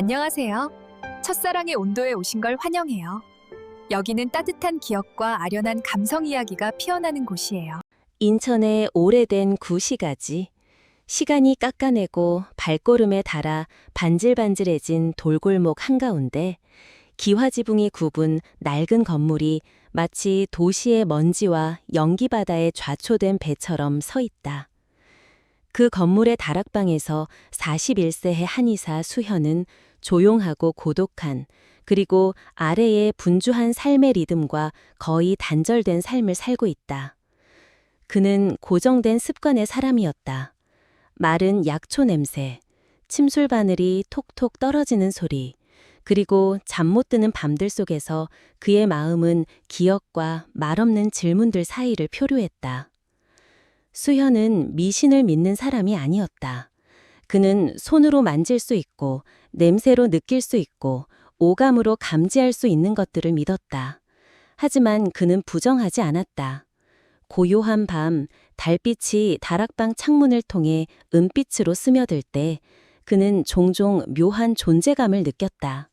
안녕하세요. 첫사랑의 온도에 오신 걸 환영해요. 여기는 따뜻한 기억과 아련한 감성 이야기가 피어나는 곳이에요. 인천의 오래된 구시가지. 시간이 깎아내고 발걸음에 닳아 반질반질해진 돌골목 한가운데 기와지붕이 굽은 낡은 건물이 마치 도시의 먼지와 연기바다에 좌초된 배처럼 서 있다. 그 건물의 다락방에서 41세의 한의사 수현은 조용하고 고독한, 그리고 아래의 분주한 삶의 리듬과 거의 단절된 삶을 살고 있다. 그는 고정된 습관의 사람이었다. 마른 약초 냄새, 침술 바늘이 톡톡 떨어지는 소리, 그리고 잠 못 드는 밤들 속에서 그의 마음은 기억과 말없는 질문들 사이를 표류했다. 수현은 미신을 믿는 사람이 아니었다. 그는 손으로 만질 수 있고, 냄새로 느낄 수 있고, 오감으로 감지할 수 있는 것들을 믿었다. 하지만 그는 부정하지 않았다. 고요한 밤, 달빛이 다락방 창문을 통해 은빛으로 스며들 때 그는 종종 묘한 존재감을 느꼈다.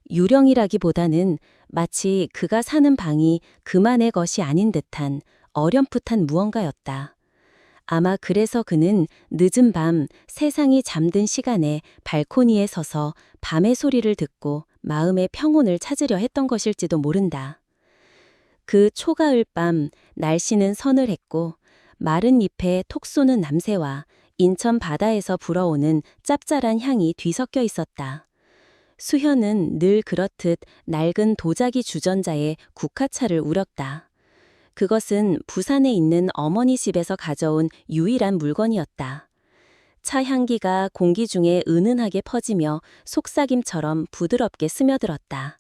유령이라기보다는 마치 그가 사는 방이 그만의 것이 아닌 듯한 어렴풋한 무언가였다. 아마 그래서 그는 늦은 밤 세상이 잠든 시간에 발코니에 서서 밤의 소리를 듣고 마음의 평온을 찾으려 했던 것일지도 모른다. 그 초가을 밤 날씨는 서늘했고 마른 잎에 톡 쏘는 냄새와 인천 바다에서 불어오는 짭짤한 향이 뒤섞여 있었다. 수현은 늘 그렇듯 낡은 도자기 주전자에 국화차를 우렸다. 그것은 부산에 있는 어머니 집에서 가져온 유일한 물건이었다. 차 향기가 공기 중에 은은하게 퍼지며 속삭임처럼 부드럽게 스며들었다.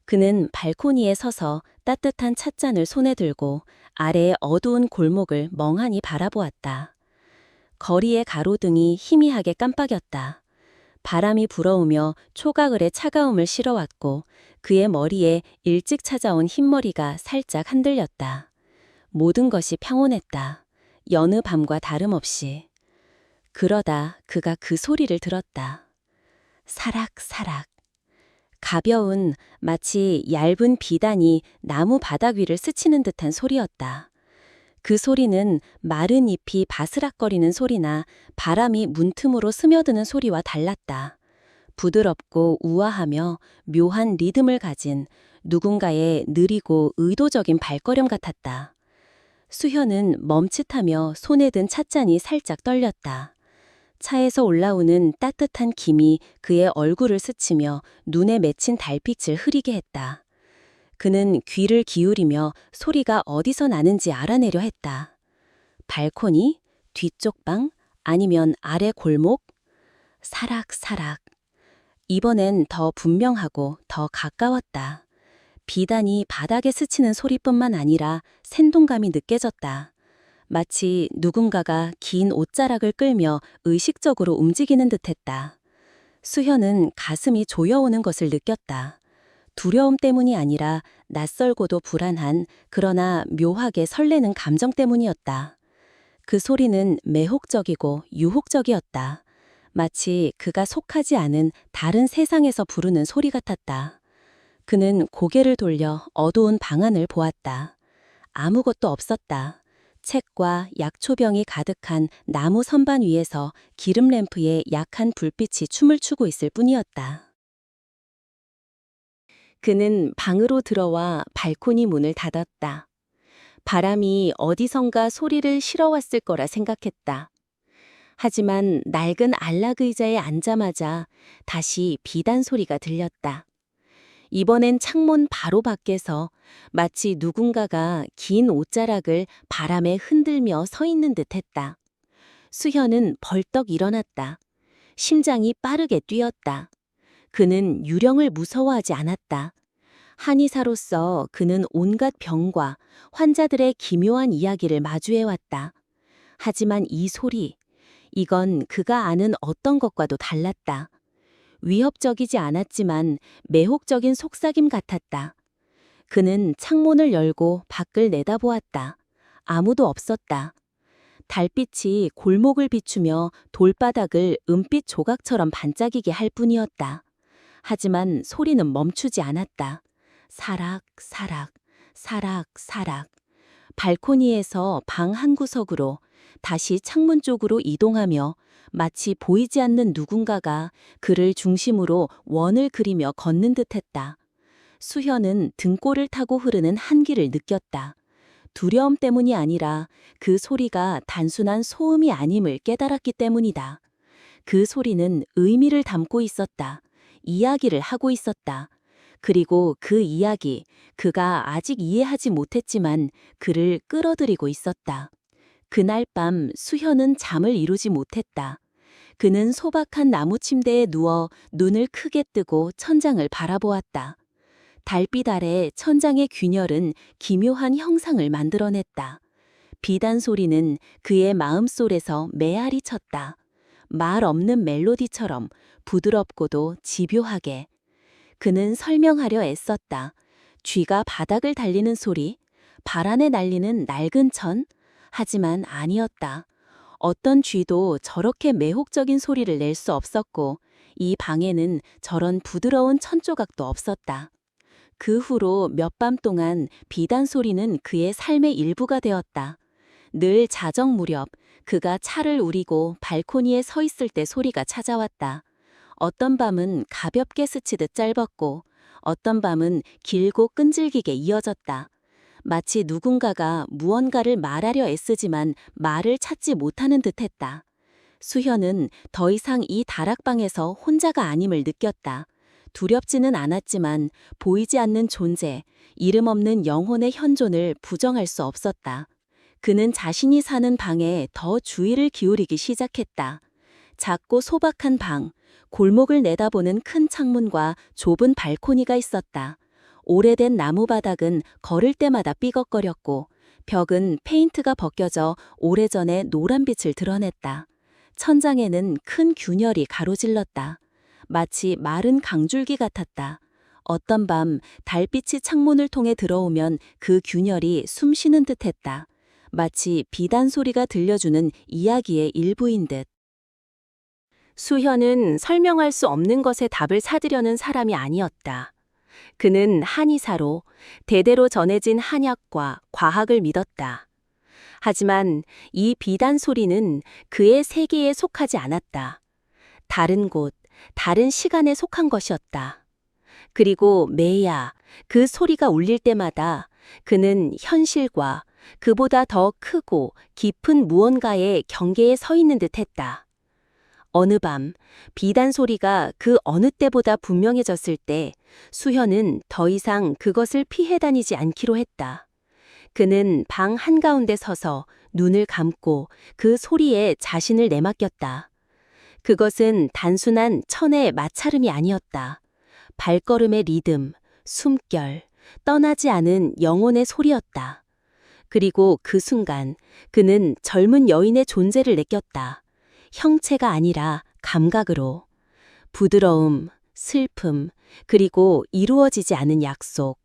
그는 발코니에 서서 따뜻한 찻잔을 손에 들고 아래의 어두운 골목을 멍하니 바라보았다. 거리의 가로등이 희미하게 깜빡였다. 바람이 불어오며 초가을의 차가움을 실어왔고 그의 머리에 일찍 찾아온 흰머리가 살짝 흔들렸다. 모든 것이 평온했다. 여느 밤과 다름없이. 그러다 그가 그 소리를 들었다. 사락사락. 가벼운, 마치 얇은 비단이 나무 바닥 위를 스치는 듯한 소리였다. 그 소리는 마른 잎이 바스락거리는 소리나 바람이 문틈으로 스며드는 소리와 달랐다. 부드럽고 우아하며 묘한 리듬을 가진 누군가의 느리고 의도적인 발걸음 같았다. 수현은 멈칫하며 손에 든 찻잔이 살짝 떨렸다. 차에서 올라오는 따뜻한 김이 그의 얼굴을 스치며 눈에 맺힌 달빛을 흐리게 했다. 그는 귀를 기울이며 소리가 어디서 나는지 알아내려 했다. 발코니? 뒤쪽 방? 아니면 아래 골목? 사락사락. 이번엔 더 분명하고 더 가까웠다. 비단이 바닥에 스치는 소리뿐만 아니라 생동감이 느껴졌다. 마치 누군가가 긴 옷자락을 끌며 의식적으로 움직이는 듯했다. 수현은 가슴이 조여오는 것을 느꼈다. 두려움 때문이 아니라 낯설고도 불안한, 그러나 묘하게 설레는 감정 때문이었다. 그 소리는 매혹적이고 유혹적이었다. 마치 그가 속하지 않은 다른 세상에서 부르는 소리 같았다. 그는 고개를 돌려 어두운 방 안을 보았다. 아무것도 없었다. 책과 약초병이 가득한 나무 선반 위에서 기름 램프의 약한 불빛이 춤을 추고 있을 뿐이었다. 그는 방으로 들어와 발코니 문을 닫았다. 바람이 어디선가 소리를 실어왔을 거라 생각했다. 하지만 낡은 안락 의자에 앉자마자 다시 비단 소리가 들렸다. 이번엔 창문 바로 밖에서 마치 누군가가 긴 옷자락을 바람에 흔들며 서 있는 듯했다. 수현은 벌떡 일어났다. 심장이 빠르게 뛰었다. 그는 유령을 무서워하지 않았다. 한의사로서 그는 온갖 병과 환자들의 기묘한 이야기를 마주해왔다. 하지만 이 소리, 이건 그가 아는 어떤 것과도 달랐다. 위협적이지 않았지만 매혹적인 속삭임 같았다. 그는 창문을 열고 밖을 내다보았다. 아무도 없었다. 달빛이 골목을 비추며 돌바닥을 은빛 조각처럼 반짝이게 할 뿐이었다. 하지만 소리는 멈추지 않았다. 사락, 사락, 사락, 사락. 발코니에서 방 한 구석으로 다시 창문 쪽으로 이동하며 마치 보이지 않는 누군가가 그를 중심으로 원을 그리며 걷는 듯했다. 수현은 등골을 타고 흐르는 한기를 느꼈다. 두려움 때문이 아니라 그 소리가 단순한 소음이 아님을 깨달았기 때문이다. 그 소리는 의미를 담고 있었다. 이야기를 하고 있었다. 그리고 그 이야기, 그가 아직 이해하지 못했지만 그를 끌어들이고 있었다. 그날 밤 수현은 잠을 이루지 못했다. 그는 소박한 나무 침대에 누워 눈을 크게 뜨고 천장을 바라보았다. 달빛 아래 천장의 균열은 기묘한 형상을 만들어냈다. 비단 소리는 그의 마음속에서 메아리 쳤다. 말 없는 멜로디처럼 부드럽고도 집요하게. 그는 설명하려 애썼다. 쥐가 바닥을 달리는 소리, 발 안에 날리는 낡은 천? 하지만 아니었다. 어떤 쥐도 저렇게 매혹적인 소리를 낼 수 없었고 이 방에는 저런 부드러운 천조각도 없었다. 그 후로 몇 밤 동안 비단 소리는 그의 삶의 일부가 되었다. 늘 자정 무렵 그가 차를 우리고 발코니에 서 있을 때 소리가 찾아왔다. 어떤 밤은 가볍게 스치듯 짧았고 어떤 밤은 길고 끈질기게 이어졌다. 마치 누군가가 무언가를 말하려 애쓰지만 말을 찾지 못하는 듯했다. 수현은 더 이상 이 다락방에서 혼자가 아님을 느꼈다. 두렵지는 않았지만 보이지 않는 존재, 이름 없는 영혼의 현존을 부정할 수 없었다. 그는 자신이 사는 방에 더 주의를 기울이기 시작했다. 작고 소박한 방, 골목을 내다보는 큰 창문과 좁은 발코니가 있었다. 오래된 나무 바닥은 걸을 때마다 삐걱거렸고 벽은 페인트가 벗겨져 오래전에 노란빛을 드러냈다. 천장에는 큰 균열이 가로질렀다. 마치 마른 강줄기 같았다. 어떤 밤 달빛이 창문을 통해 들어오면 그 균열이 숨쉬는 듯했다. 마치 비단 소리가 들려주는 이야기의 일부인 듯. 수현은 설명할 수 없는 것에 답을 찾으려는 사람이 아니었다. 그는 한의사로 대대로 전해진 한약과 과학을 믿었다. 하지만 이 비단 소리는 그의 세계에 속하지 않았다. 다른 곳, 다른 시간에 속한 것이었다. 그리고 매야 그 소리가 울릴 때마다 그는 현실과 그보다 더 크고 깊은 무언가의 경계에 서 있는 듯했다. 어느 밤 비단 소리가 그 어느 때보다 분명해졌을 때 수현은 더 이상 그것을 피해 다니지 않기로 했다. 그는 방 한가운데 서서 눈을 감고 그 소리에 자신을 내맡겼다. 그것은 단순한 천의 마찰음이 아니었다. 발걸음의 리듬, 숨결, 떠나지 않은 영혼의 소리였다. 그리고 그 순간 그는 젊은 여인의 존재를 느꼈다. 형체가 아니라 감각으로. 부드러움, 슬픔, 그리고 이루어지지 않은 약속.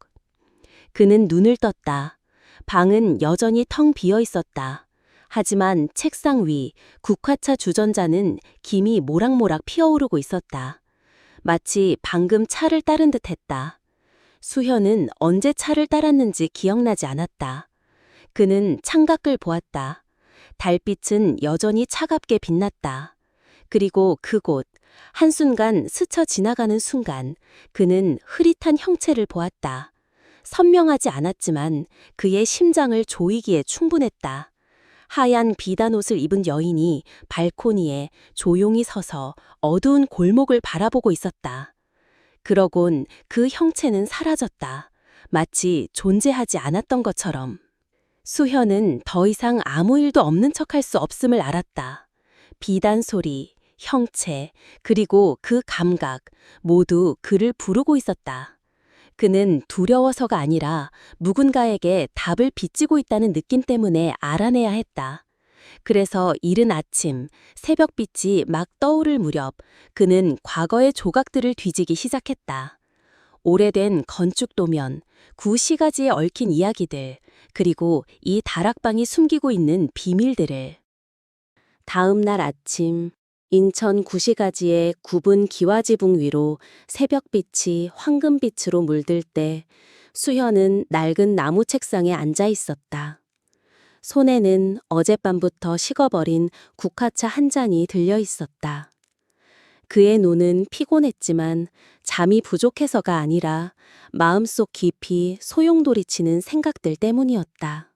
그는 눈을 떴다. 방은 여전히 텅 비어 있었다. 하지만 책상 위 국화차 주전자는 김이 모락모락 피어오르고 있었다. 마치 방금 차를 따른 듯했다. 수현은 언제 차를 따랐는지 기억나지 않았다. 그는 창밖을 보았다. 달빛은 여전히 차갑게 빛났다. 그리고 그곳, 한순간 스쳐 지나가는 순간 그는 흐릿한 형체를 보았다. 선명하지 않았지만 그의 심장을 조이기에 충분했다. 하얀 비단 옷을 입은 여인이 발코니에 조용히 서서 어두운 골목을 바라보고 있었다. 그러곤 그 형체는 사라졌다. 마치 존재하지 않았던 것처럼. 수현은 더 이상 아무 일도 없는 척할 수 없음을 알았다. 비단 소리, 형체, 그리고 그 감각 모두 그를 부르고 있었다. 그는 두려워서가 아니라 누군가에게 답을 빚지고 있다는 느낌 때문에 알아내야 했다. 그래서 이른 아침, 새벽빛이 막 떠오를 무렵 그는 과거의 조각들을 뒤지기 시작했다. 오래된 건축 도면, 구시가지에 얽힌 이야기들, 그리고 이 다락방이 숨기고 있는 비밀들을. 다음 날 아침, 인천 구시가지의 굽은 기와지붕 위로 새벽빛이 황금빛으로 물들 때 수현은 낡은 나무 책상에 앉아 있었다. 손에는 어젯밤부터 식어버린 국화차 한 잔이 들려 있었다. 그의 눈은 피곤했지만 잠이 부족해서가 아니라 마음속 깊이 소용돌이치는 생각들 때문이었다.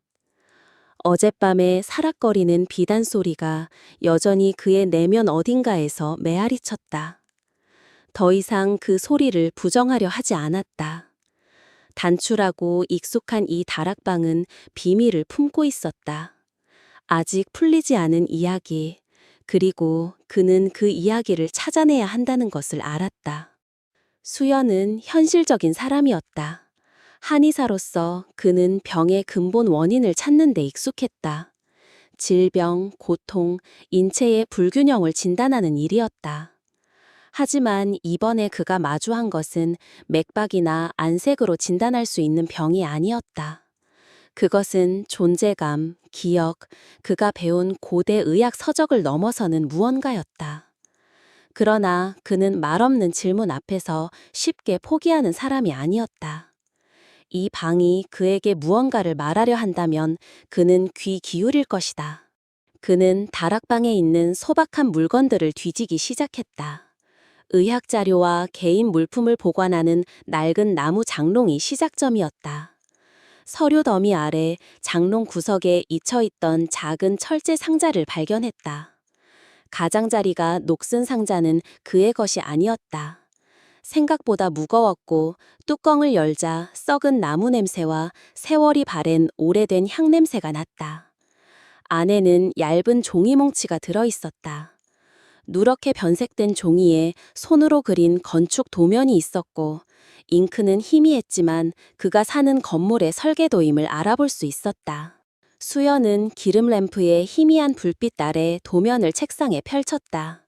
어젯밤에 사락거리는 비단 소리가 여전히 그의 내면 어딘가에서 메아리 쳤다. 더 이상 그 소리를 부정하려 하지 않았다. 단출하고 익숙한 이 다락방은 비밀을 품고 있었다. 아직 풀리지 않은 이야기, 그리고 그는 그 이야기를 찾아내야 한다는 것을 알았다. 수연은 현실적인 사람이었다. 한의사로서 그는 병의 근본 원인을 찾는 데 익숙했다. 질병, 고통, 인체의 불균형을 진단하는 일이었다. 하지만 이번에 그가 마주한 것은 맥박이나 안색으로 진단할 수 있는 병이 아니었다. 그것은 존재감, 기억, 그가 배운 고대 의학 서적을 넘어서는 무언가였다. 그러나 그는 말없는 질문 앞에서 쉽게 포기하는 사람이 아니었다. 이 방이 그에게 무언가를 말하려 한다면 그는 귀 기울일 것이다. 그는 다락방에 있는 소박한 물건들을 뒤지기 시작했다. 의학 자료와 개인 물품을 보관하는 낡은 나무 장롱이 시작점이었다. 서류 더미 아래 장롱 구석에 잊혀있던 작은 철제 상자를 발견했다. 가장자리가 녹슨 상자는 그의 것이 아니었다. 생각보다 무거웠고 뚜껑을 열자 썩은 나무 냄새와 세월이 바랜 오래된 향 냄새가 났다. 안에는 얇은 종이 뭉치가 들어있었다. 누렇게 변색된 종이에 손으로 그린 건축 도면이 있었고 잉크는 희미했지만 그가 사는 건물의 설계도임을 알아볼 수 있었다. 수연은 기름 램프의 희미한 불빛 아래 도면을 책상에 펼쳤다.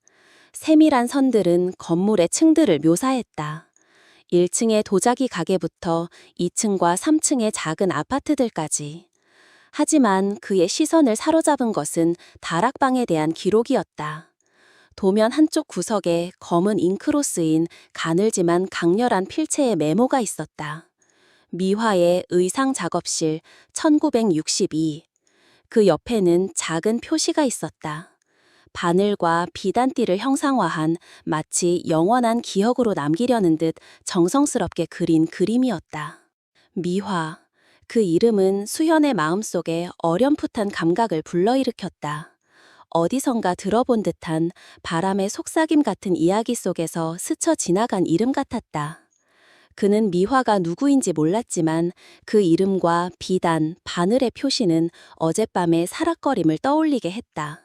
세밀한 선들은 건물의 층들을 묘사했다. 1층의 도자기 가게부터 2층과 3층의 작은 아파트들까지. 하지만 그의 시선을 사로잡은 것은 다락방에 대한 기록이었다. 도면 한쪽 구석에 검은 잉크로 쓰인 가늘지만 강렬한 필체의 메모가 있었다. 미화의 의상 작업실 1962. 그 옆에는 작은 표시가 있었다. 바늘과 비단띠를 형상화한 마치 영원한 기억으로 남기려는 듯 정성스럽게 그린 그림이었다. 미화. 그 이름은 수현의 마음속에 어렴풋한 감각을 불러일으켰다. 어디선가 들어본 듯한 바람의 속삭임 같은 이야기 속에서 스쳐 지나간 이름 같았다. 그는 미화가 누구인지 몰랐지만 그 이름과 비단, 바늘의 표시는 어젯밤의 사락거림을 떠올리게 했다.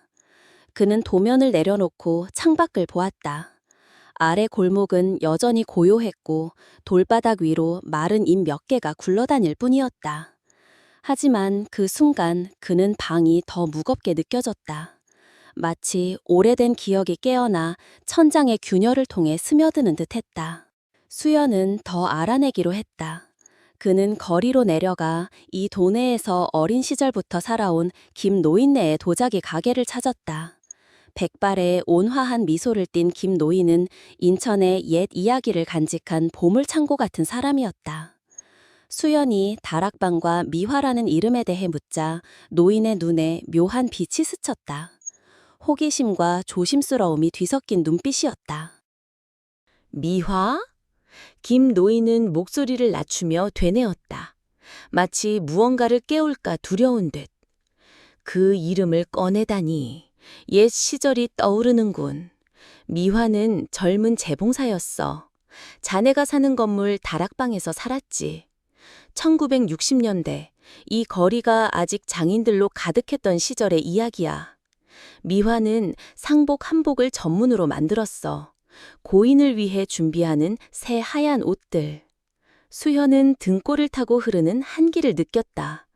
그는 도면을 내려놓고 창밖을 보았다. 아래 골목은 여전히 고요했고 돌바닥 위로 마른 잎 몇 개가 굴러다닐 뿐이었다. 하지만 그 순간 그는 방이 더 무겁게 느껴졌다. 마치 오래된 기억이 깨어나 천장의 균열을 통해 스며드는 듯했다. 수연은 더 알아내기로 했다. 그는 거리로 내려가 이 도내에서 어린 시절부터 살아온 김 노인네의 도자기 가게를 찾았다. 백발에 온화한 미소를 띤 김 노인은 인천의 옛 이야기를 간직한 보물창고 같은 사람이었다. 수연이 다락방과 미화라는 이름에 대해 묻자 노인의 눈에 묘한 빛이 스쳤다. 호기심과 조심스러움이 뒤섞인 눈빛이었다. 미화? 김 노인은 목소리를 낮추며 되뇌었다. 마치 무언가를 깨울까 두려운 듯. 그 이름을 꺼내다니. 옛 시절이 떠오르는군. 미화는 젊은 재봉사였어. 자네가 사는 건물 다락방에서 살았지. 1960년대, 이 거리가 아직 장인들로 가득했던 시절의 이야기야. 미화는 상복 한복을 전문으로 만들었어. 고인을 위해 준비하는 새 하얀 옷들. 수현은 등골을 타고 흐르는 한기를 느꼈다.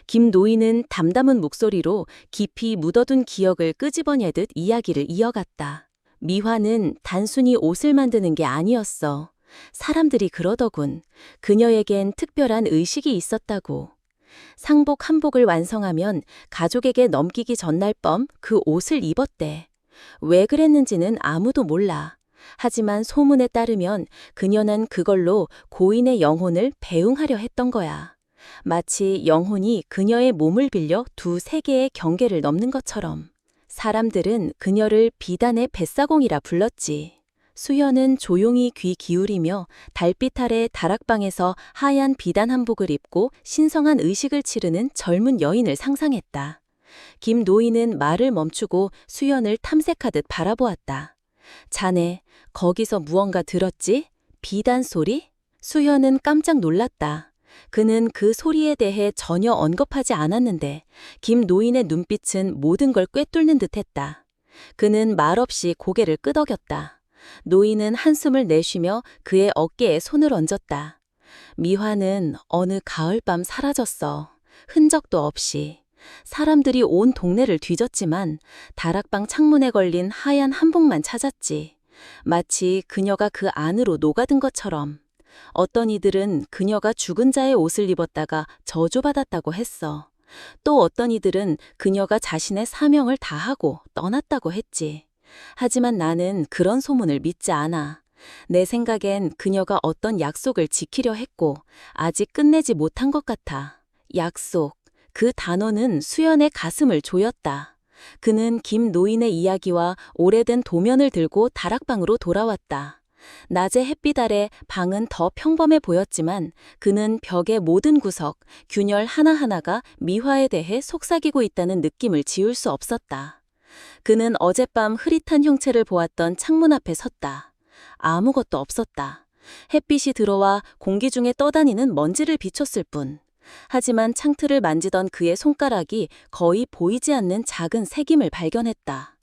김 노인은 담담한 목소리로 깊이 묻어둔 기억을 끄집어내듯 이야기를 이어갔다. 미화는 단순히 옷을 만드는 게 아니었어. 사람들이 그러더군. 그녀에겐 특별한 의식이 있었다고. 상복 한복을 완성하면 가족에게 넘기기 전날 밤 그 옷을 입었대. 왜 그랬는지는 아무도 몰라. 하지만 소문에 따르면 그녀는 그걸로 고인의 영혼을 배웅하려 했던 거야. 마치 영혼이 그녀의 몸을 빌려 두 세계의 경계를 넘는 것처럼. 사람들은 그녀를 비단의 뱃사공이라 불렀지. 수연은 조용히 귀 기울이며 달빛 아래 다락방에서 하얀 비단 한복을 입고 신성한 의식을 치르는 젊은 여인을 상상했다. 김 노인은 말을 멈추고 수연을 탐색하듯 바라보았다. 자네, 거기서 무언가 들었지? 비단 소리? 수연은 깜짝 놀랐다. 그는 그 소리에 대해 전혀 언급하지 않았는데 김 노인의 눈빛은 모든 걸 꿰뚫는 듯했다. 그는 말없이 고개를 끄덕였다. 노인은 한숨을 내쉬며 그의 어깨에 손을 얹었다. 미화는 어느 가을밤 사라졌어. 흔적도 없이. 사람들이 온 동네를 뒤졌지만 다락방 창문에 걸린 하얀 한복만 찾았지. 마치 그녀가 그 안으로 녹아든 것처럼. 어떤 이들은 그녀가 죽은 자의 옷을 입었다가 저주받았다고 했어. 또 어떤 이들은 그녀가 자신의 사명을 다하고 떠났다고 했지. 하지만 나는 그런 소문을 믿지 않아. 내 생각엔 그녀가 어떤 약속을 지키려 했고 아직 끝내지 못한 것 같아. 약속. 그 단어는 수연의 가슴을 조였다. 그는 김 노인의 이야기와 오래된 도면을 들고 다락방으로 돌아왔다. 낮의 햇빛 아래 방은 더 평범해 보였지만 그는 벽의 모든 구석, 균열 하나하나가 미화에 대해 속삭이고 있다는 느낌을 지울 수 없었다. 그는 어젯밤 흐릿한 형체를 보았던 창문 앞에 섰다. 아무것도 없었다. 햇빛이 들어와 공기 중에 떠다니는 먼지를 비췄을 뿐. 하지만 창틀을 만지던 그의 손가락이 거의 보이지 않는 작은 새김을 발견했다.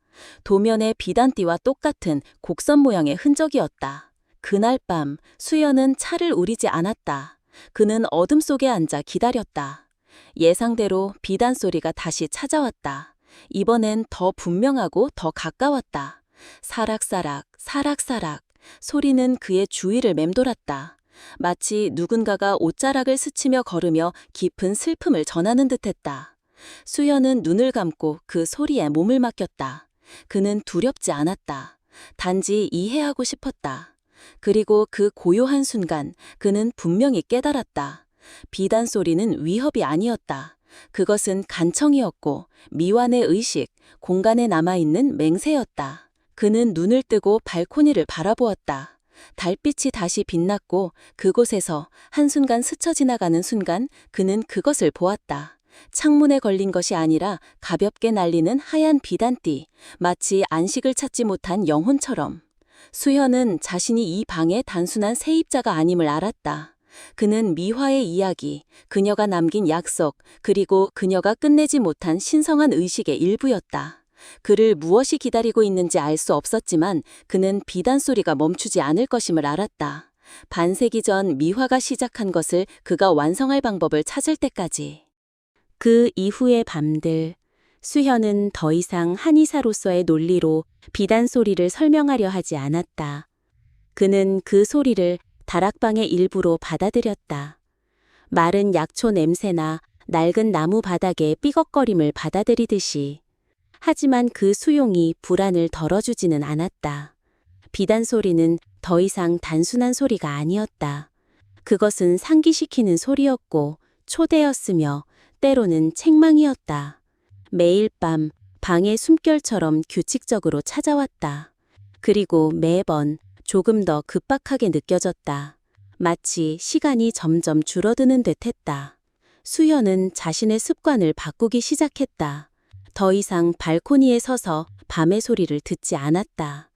도면의 비단띠와 똑같은 곡선 모양의 흔적이었다. 그날 밤 수연은 차를 우리지 않았다. 그는 어둠 속에 앉아 기다렸다. 예상대로 비단 소리가 다시 찾아왔다. 이번엔 더 분명하고 더 가까웠다. 사락사락, 사락사락. 소리는 그의 주위를 맴돌았다. 마치 누군가가 옷자락을 스치며 걸으며 깊은 슬픔을 전하는 듯했다. 수연은 눈을 감고 그 소리에 몸을 맡겼다. 그는 두렵지 않았다. 단지 이해하고 싶었다. 그리고 그 고요한 순간 그는 분명히 깨달았다. 비단 소리는 위협이 아니었다. 그것은 간청이었고 미완의 의식, 공간에 남아있는 맹세였다. 그는 눈을 뜨고 발코니를 바라보았다. 달빛이 다시 빛났고 그곳에서 한순간 스쳐 지나가는 순간 그는 그것을 보았다. 창문에 걸린 것이 아니라 가볍게 날리는 하얀 비단띠, 마치 안식을 찾지 못한 영혼처럼. 수현은 자신이 이 방의 단순한 세입자가 아님을 알았다. 그는 미화의 이야기, 그녀가 남긴 약속, 그리고 그녀가 끝내지 못한 신성한 의식의 일부였다. 그를 무엇이 기다리고 있는지 알 수 없었지만 그는 비단 소리가 멈추지 않을 것임을 알았다. 반세기 전 미화가 시작한 것을 그가 완성할 방법을 찾을 때까지. 그 이후의 밤들, 수현은 더 이상 한의사로서의 논리로 비단 소리를 설명하려 하지 않았다. 그는 그 소리를 다락방의 일부로 받아들였다. 마른 약초 냄새나 낡은 나무 바닥의 삐걱거림을 받아들이듯이. 하지만 그 수용이 불안을 덜어주지는 않았다. 비단 소리는 더 이상 단순한 소리가 아니었다. 그것은 상기시키는 소리였고 초대였으며 때로는 책망이었다. 매일 밤 방의 숨결처럼 규칙적으로 찾아왔다. 그리고 매번 조금 더 급박하게 느껴졌다. 마치 시간이 점점 줄어드는 듯했다. 수연은 자신의 습관을 바꾸기 시작했다. 더 이상 발코니에 서서 밤의 소리를 듣지 않았다.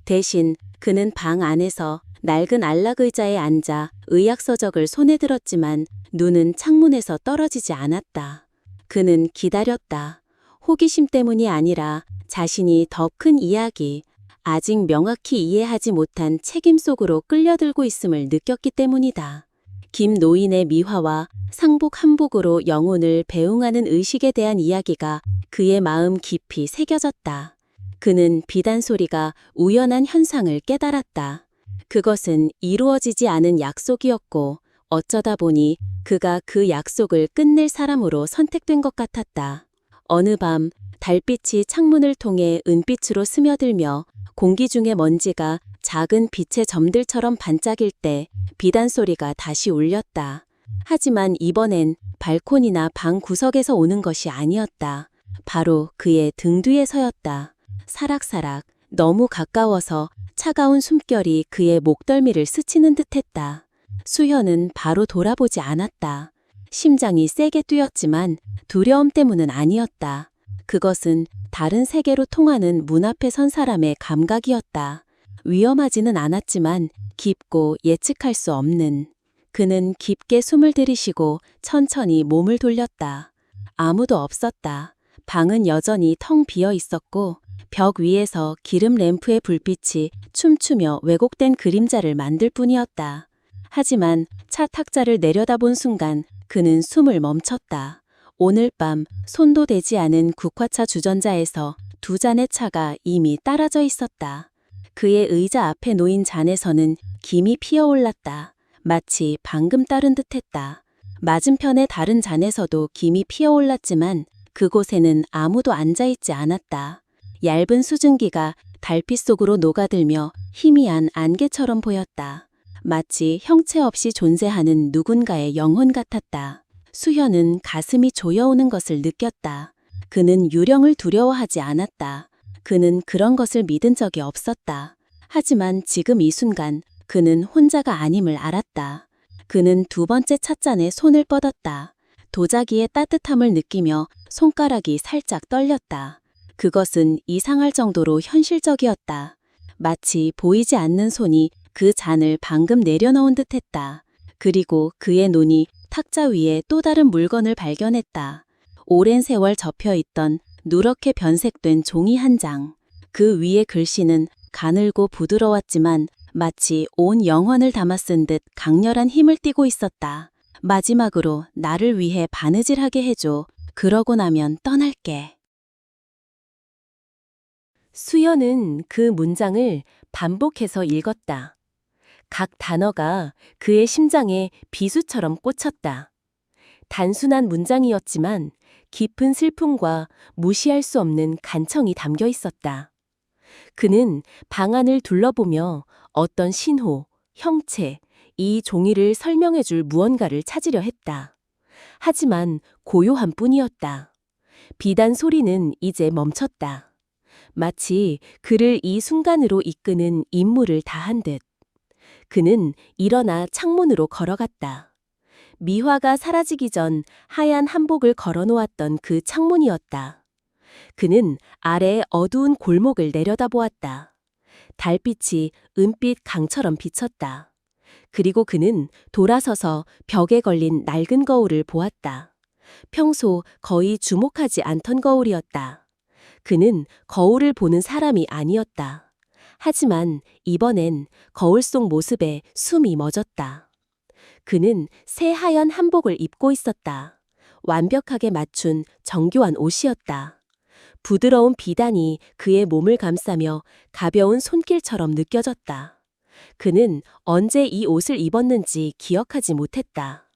대신 그는 방 안에서 낡은 안락의자에 앉아 의학서적을 손에 들었지만 눈은 창문에서 떨어지지 않았다. 그는 기다렸다. 호기심 때문이 아니라 자신이 더 큰 이야기, 아직 명확히 이해하지 못한 책임 속으로 끌려들고 있음을 느꼈기 때문이다. 김 노인의 미화와 상복 한복으로 영혼을 배웅하는 의식에 대한 이야기가 그의 마음 깊이 새겨졌다. 그는 비단 소리가 우연한 현상을 깨달았다. 그것은 이루어지지 않은 약속이었고 어쩌다 보니 그가 그 약속을 끝낼 사람으로 선택된 것 같았다. 어느 밤 달빛이 창문을 통해 은빛으로 스며들며 공기 중의 먼지가 작은 빛의 점들처럼 반짝일 때 비단 소리가 다시 울렸다. 하지만 이번엔 발코니나 방 구석에서 오는 것이 아니었다. 바로 그의 등 뒤에 서였다. 사락사락, 너무 가까워서 차가운 숨결이 그의 목덜미를 스치는 듯했다. 수현은 바로 돌아보지 않았다. 심장이 세게 뛰었지만 두려움 때문은 아니었다. 그것은 다른 세계로 통하는 문 앞에 선 사람의 감각이었다. 위험하지는 않았지만 깊고 예측할 수 없는. 그는 깊게 숨을 들이쉬고 천천히 몸을 돌렸다. 아무도 없었다. 방은 여전히 텅 비어 있었고 벽 위에서 기름 램프의 불빛이 춤추며 왜곡된 그림자를 만들 뿐이었다. 하지만 차 탁자를 내려다본 순간 그는 숨을 멈췄다. 오늘 밤 손도 대지 않은 국화차 주전자에서 두 잔의 차가 이미 따라져 있었다. 그의 의자 앞에 놓인 잔에서는 김이 피어올랐다. 마치 방금 따른 듯했다. 맞은편의 다른 잔에서도 김이 피어올랐지만 그곳에는 아무도 앉아있지 않았다. 얇은 수증기가 달빛 속으로 녹아들며 희미한 안개처럼 보였다. 마치 형체 없이 존재하는 누군가의 영혼 같았다. 수현은 가슴이 조여오는 것을 느꼈다. 그는 유령을 두려워하지 않았다. 그는 그런 것을 믿은 적이 없었다. 하지만 지금 이 순간 그는 혼자가 아님을 알았다. 그는 두 번째 찻잔에 손을 뻗었다. 도자기의 따뜻함을 느끼며 손가락이 살짝 떨렸다. 그것은 이상할 정도로 현실적이었다. 마치 보이지 않는 손이 그 잔을 방금 내려놓은 듯했다. 그리고 그의 눈이 탁자 위에 또 다른 물건을 발견했다. 오랜 세월 접혀있던 누렇게 변색된 종이 한 장. 그 위의 글씨는 가늘고 부드러웠지만 마치 온 영혼을 담아 쓴 듯 강렬한 힘을 띠고 있었다. 마지막으로 나를 위해 바느질하게 해줘. 그러고 나면 떠날게. 수연은 그 문장을 반복해서 읽었다. 각 단어가 그의 심장에 비수처럼 꽂혔다. 단순한 문장이었지만 깊은 슬픔과 무시할 수 없는 간청이 담겨 있었다. 그는 방안을 둘러보며 어떤 신호, 형체, 이 종이를 설명해줄 무언가를 찾으려 했다. 하지만 고요한 뿐이었다. 비단 소리는 이제 멈췄다. 마치 그를 이 순간으로 이끄는 임무를 다한 듯. 그는 일어나 창문으로 걸어갔다. 미화가 사라지기 전 하얀 한복을 걸어놓았던 그 창문이었다. 그는 아래의 어두운 골목을 내려다보았다. 달빛이 은빛 강처럼 비쳤다. 그리고 그는 돌아서서 벽에 걸린 낡은 거울을 보았다. 평소 거의 주목하지 않던 거울이었다. 그는 거울을 보는 사람이 아니었다. 하지만 이번엔 거울 속 모습에 숨이 멎었다. 그는 새하얀 한복을 입고 있었다. 완벽하게 맞춘 정교한 옷이었다. 부드러운 비단이 그의 몸을 감싸며 가벼운 손길처럼 느껴졌다. 그는 언제 이 옷을 입었는지 기억하지 못했다.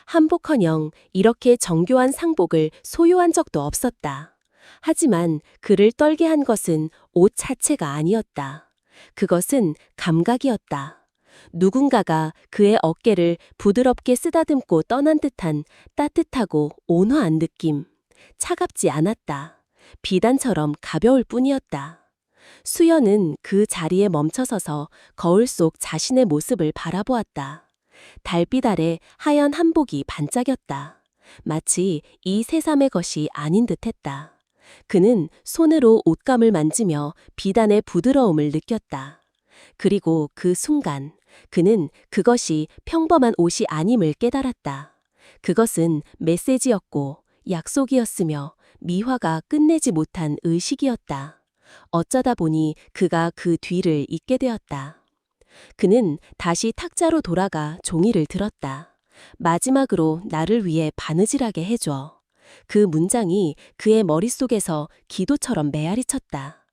한복커녕 이렇게 정교한 상복을 소유한 적도 없었다. 하지만 그를 떨게 한 것은 옷 자체가 아니었다. 그것은 감각이었다. 누군가가 그의 어깨를 부드럽게 쓰다듬고 떠난 듯한 따뜻하고 온화한 느낌. 차갑지 않았다. 비단처럼 가벼울 뿐이었다. 수연은 그 자리에 멈춰서서 거울 속 자신의 모습을 바라보았다. 달빛 아래 하얀 한복이 반짝였다. 마치 이 새삼의 것이 아닌 듯했다. 그는 손으로 옷감을 만지며 비단의 부드러움을 느꼈다. 그리고 그 순간 그는 그것이 평범한 옷이 아님을 깨달았다. 그것은 메시지였고 약속이었으며 미화가 끝내지 못한 의식이었다. 어쩌다 보니 그가 그 뒤를 잇게 되었다. 그는 다시 탁자로 돌아가 종이를 들었다. 마지막으로 나를 위해 바느질하게 해줘. 그 문장이 그의 머릿속에서 기도처럼 메아리쳤다.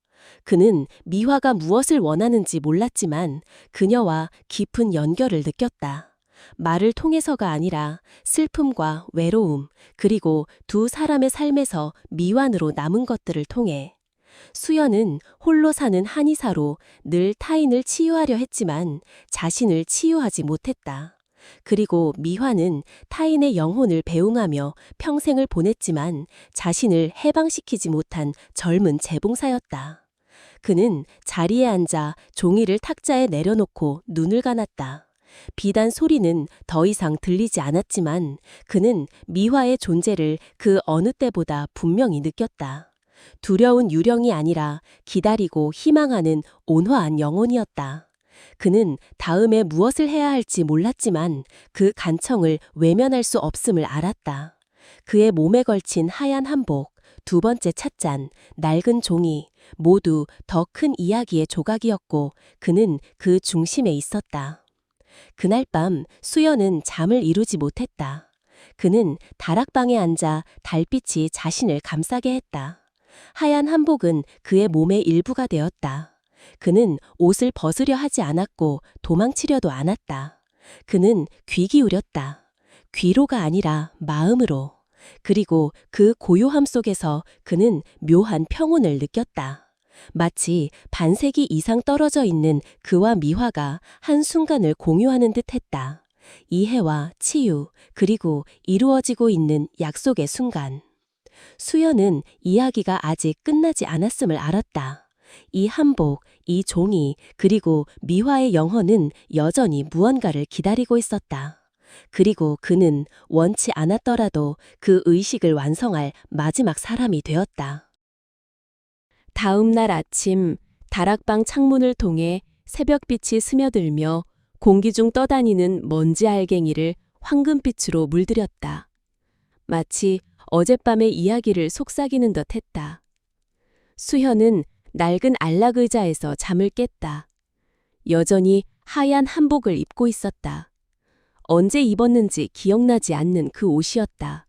그는 미화가 무엇을 원하는지 몰랐지만 그녀와 깊은 연결을 느꼈다. 말을 통해서가 아니라 슬픔과 외로움, 그리고 두 사람의 삶에서 미완으로 남은 것들을 통해. 수연은 홀로 사는 한의사로 늘 타인을 치유하려 했지만 자신을 치유하지 못했다. 그리고 미화는 타인의 영혼을 배웅하며 평생을 보냈지만 자신을 해방시키지 못한 젊은 재봉사였다. 그는 자리에 앉아 종이를 탁자에 내려놓고 눈을 감았다. 비단 소리는 더 이상 들리지 않았지만 그는 미화의 존재를 그 어느 때보다 분명히 느꼈다. 두려운 유령이 아니라 기다리고 희망하는 온화한 영혼이었다. 그는 다음에 무엇을 해야 할지 몰랐지만 그 간청을 외면할 수 없음을 알았다. 그의 몸에 걸친 하얀 한복, 두 번째 찻잔, 낡은 종이 모두 더 큰 이야기의 조각이었고 그는 그 중심에 있었다. 그날 밤 수연은 잠을 이루지 못했다. 그는 다락방에 앉아 달빛이 자신을 감싸게 했다. 하얀 한복은 그의 몸의 일부가 되었다. 그는 옷을 벗으려 하지 않았고 도망치려도 않았다. 그는 귀 기울였다. 귀로가 아니라 마음으로. 그리고 그 고요함 속에서 그는 묘한 평온을 느꼈다. 마치 반세기 이상 떨어져 있는 그와 미화가 한순간을 공유하는 듯 했다. 이해와 치유, 그리고 이루어지고 있는 약속의 순간. 수연은 이야기가 아직 끝나지 않았음을 알았다. 이 한복, 이 종이, 그리고 미화의 영혼은 여전히 무언가를 기다리고 있었다. 그리고 그는 원치 않았더라도 그 의식을 완성할 마지막 사람이 되었다. 다음 날 아침, 다락방 창문을 통해 새벽빛이 스며들며 공기 중 떠다니는 먼지 알갱이를 황금빛으로 물들였다. 마치 어젯밤의 이야기를 속삭이는 듯 했다. 수현은 낡은 안락의자에서 잠을 깼다. 여전히 하얀 한복을 입고 있었다. 언제 입었는지 기억나지 않는 그 옷이었다.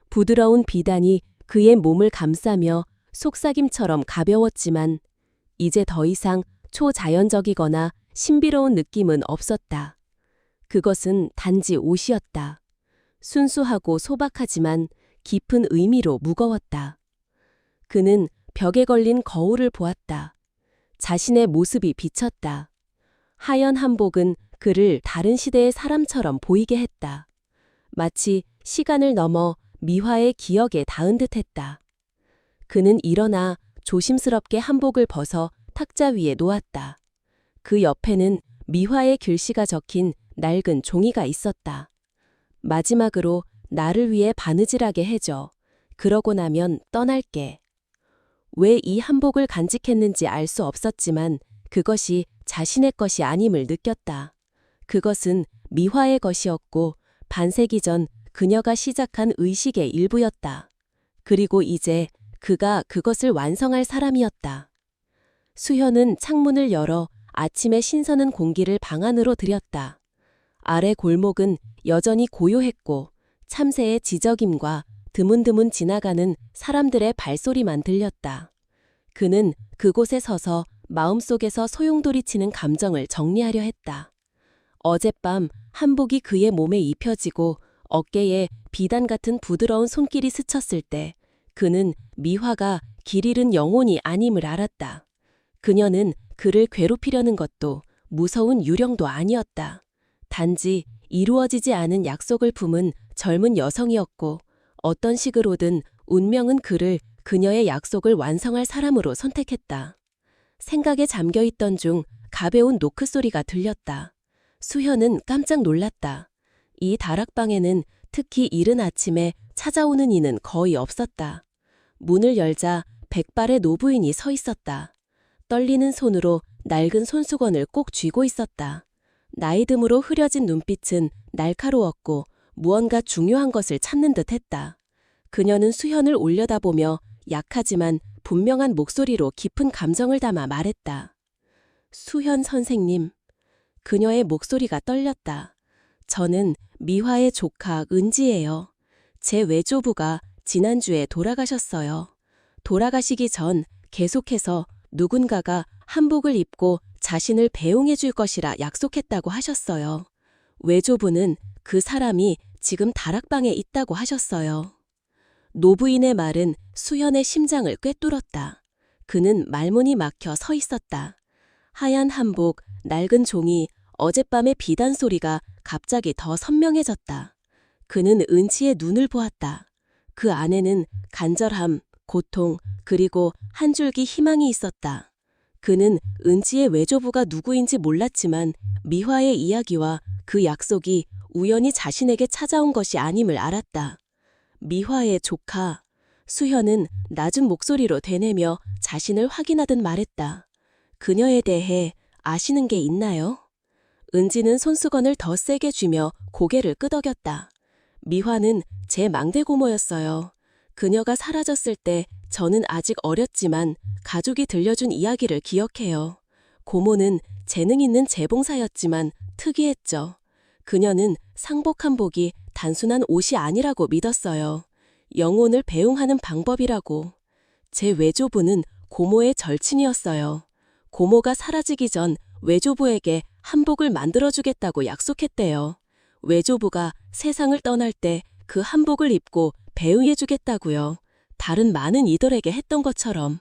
부드러운 비단이 그의 몸을 감싸며 속삭임처럼 가벼웠지만 이제 더 이상 초자연적이거나 신비로운 느낌은 없었다. 그것은 단지 옷이었다. 순수하고 소박하지만 깊은 의미로 무거웠다. 그는 벽에 걸린 거울을 보았다. 자신의 모습이 비쳤다. 하얀 한복은 그를 다른 시대의 사람처럼 보이게 했다. 마치 시간을 넘어 미화의 기억에 닿은 듯했다. 그는 일어나 조심스럽게 한복을 벗어 탁자 위에 놓았다. 그 옆에는 미화의 글씨가 적힌 낡은 종이가 있었다. 마지막으로 나를 위해 바느질하게 해줘. 그러고 나면 떠날게. 왜 이 한복을 간직했는지 알 수 없었지만 그것이 자신의 것이 아님을 느꼈다. 그것은 미화의 것이었고 반세기 전 그녀가 시작한 의식의 일부였다. 그리고 이제 그가 그것을 완성할 사람이었다. 수현은 창문을 열어 아침의 신선한 공기를 방 안으로 들였다. 아래 골목은 여전히 고요했고 참새의 지저김과 드문드문 지나가는 사람들의 발소리만 들렸다. 그는 그곳에 서서 마음속에서 소용돌이치는 감정을 정리하려 했다. 어젯밤 한복이 그의 몸에 입혀지고 어깨에 비단 같은 부드러운 손길이 스쳤을 때 그는 미화가 길 잃은 영혼이 아님을 알았다. 그녀는 그를 괴롭히려는 것도 무서운 유령도 아니었다. 단지 이루어지지 않은 약속을 품은 젊은 여성이었고 어떤 식으로든 운명은 그를 그녀의 약속을 완성할 사람으로 선택했다. 생각에 잠겨있던 중 가벼운 노크 소리가 들렸다. 수현은 깜짝 놀랐다. 이 다락방에는 특히 이른 아침에 찾아오는 이는 거의 없었다. 문을 열자 백발의 노부인이 서 있었다. 떨리는 손으로 낡은 손수건을 꼭 쥐고 있었다. 나이 듦으로 흐려진 눈빛은 날카로웠고 무언가 중요한 것을 찾는 듯 했다. 그녀는 수현을 올려다보며 약하지만 분명한 목소리로 깊은 감정을 담아 말했다. 수현 선생님. 그녀의 목소리가 떨렸다. 저는 미화의 조카 은지예요. 제 외조부가 지난주에 돌아가셨어요. 돌아가시기 전 계속해서 누군가가 한복을 입고 자신을 배웅해 줄 것이라 약속했다고 하셨어요. 외조부는 그 사람이 지금 다락방에 있다고 하셨어요. 노부인의 말은 수현의 심장을 꿰뚫었다. 그는 말문이 막혀 서 있었다. 하얀 한복, 낡은 종이, 어젯밤의 비단 소리가 갑자기 더 선명해졌다. 그는 은지의 눈을 보았다. 그 안에는 간절함, 고통, 그리고 한 줄기 희망이 있었다. 그는 은지의 외조부가 누구인지 몰랐지만 미화의 이야기와 그 약속이 우연히 자신에게 찾아온 것이 아님을 알았다. 미화의 조카. 수현은 낮은 목소리로 되뇌며 자신을 확인하듯 말했다. 그녀에 대해 아시는 게 있나요? 은지는 손수건을 더 세게 쥐며 고개를 끄덕였다. 미화는 제 망대 고모였어요. 그녀가 사라졌을 때 저는 아직 어렸지만 가족이 들려준 이야기를 기억해요. 고모는 재능 있는 재봉사였지만 특이했죠. 그녀는 상복 한복이 단순한 옷이 아니라고 믿었어요. 영혼을 배웅하는 방법이라고. 제 외조부는 고모의 절친이었어요. 고모가 사라지기 전 외조부에게 한복을 만들어주겠다고 약속했대요. 외조부가 세상을 떠날 때 그 한복을 입고 배웅해주겠다고요. 다른 많은 이들에게 했던 것처럼.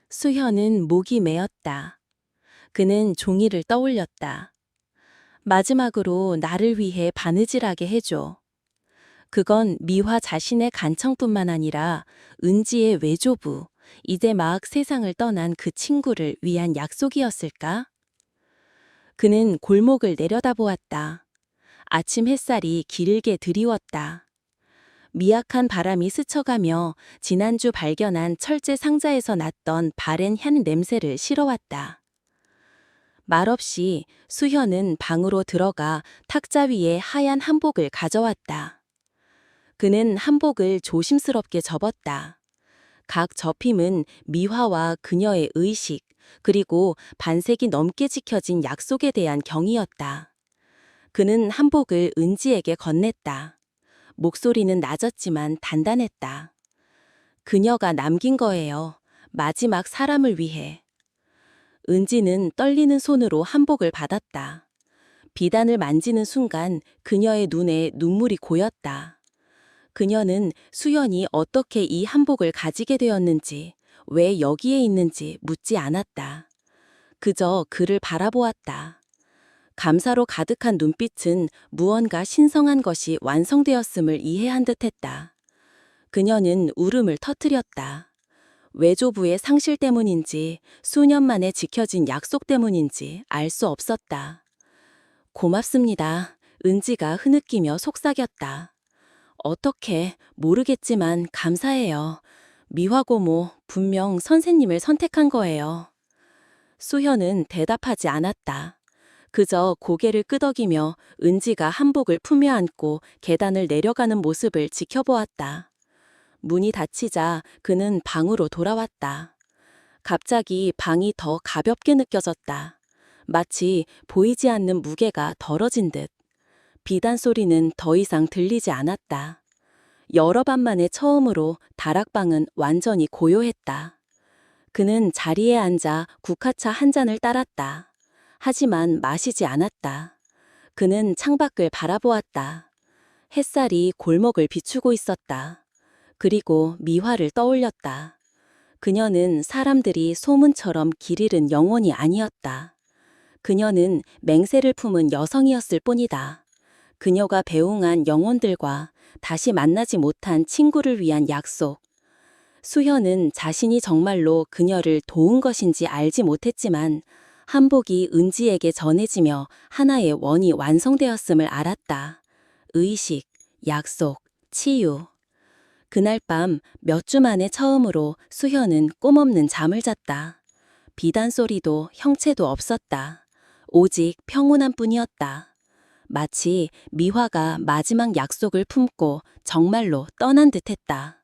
수현은 목이 메었다. 그는 종이를 떠올렸다. 마지막으로 나를 위해 바느질하게 해줘. 그건 미화 자신의 간청뿐만 아니라 은지의 외조부, 이제 막 세상을 떠난 그 친구를 위한 약속이었을까? 그는 골목을 내려다보았다. 아침 햇살이 길게 드리웠다. 미약한 바람이 스쳐가며 지난주 발견한 철제 상자에서 났던 바랜 향 냄새를 실어왔다. 말없이 수현은 방으로 들어가 탁자 위에 하얀 한복을 가져왔다. 그는 한복을 조심스럽게 접었다. 각 접힘은 미화와 그녀의 의식, 그리고 반세기 넘게 지켜진 약속에 대한 경이었다. 그는 한복을 은지에게 건넸다. 목소리는 낮았지만 단단했다. 그녀가 남긴 거예요. 마지막 사람을 위해. 은지는 떨리는 손으로 한복을 받았다. 비단을 만지는 순간 그녀의 눈에 눈물이 고였다. 그녀는 수연이 어떻게 이 한복을 가지게 되었는지, 왜 여기에 있는지 묻지 않았다. 그저 그를 바라보았다. 감사로 가득한 눈빛은 무언가 신성한 것이 완성되었음을 이해한 듯했다. 그녀는 울음을 터뜨렸다. 외조부의 상실 때문인지 수년 만에 지켜진 약속 때문인지 알 수 없었다. 고맙습니다. 은지가 흐느끼며 속삭였다. 어떻게 모르겠지만 감사해요. 미화고모 분명 선생님을 선택한 거예요. 수현은 대답하지 않았다. 그저 고개를 끄덕이며 은지가 한복을 품에 안고 계단을 내려가는 모습을 지켜보았다. 문이 닫히자 그는 방으로 돌아왔다. 갑자기 방이 더 가볍게 느껴졌다. 마치 보이지 않는 무게가 덜어진 듯. 비단 소리는 더 이상 들리지 않았다. 여러 밤 만에 처음으로 다락방은 완전히 고요했다. 그는 자리에 앉아 국화차 한 잔을 따랐다. 하지만 마시지 않았다. 그는 창밖을 바라보았다. 햇살이 골목을 비추고 있었다. 그리고 미화를 떠올렸다. 그녀는 사람들이 소문처럼 길 잃은 영혼이 아니었다. 그녀는 맹세를 품은 여성이었을 뿐이다. 그녀가 배웅한 영혼들과 다시 만나지 못한 친구를 위한 약속. 수현은 자신이 정말로 그녀를 도운 것인지 알지 못했지만 한복이 은지에게 전해지며 하나의 원이 완성되었음을 알았다. 의식, 약속, 치유. 그날 밤 몇 주 만에 처음으로 수현은 꿈없는 잠을 잤다. 비단 소리도 형체도 없었다. 오직 평온한 뿐이었다. 마치 미화가 마지막 약속을 품고 정말로 떠난 듯했다.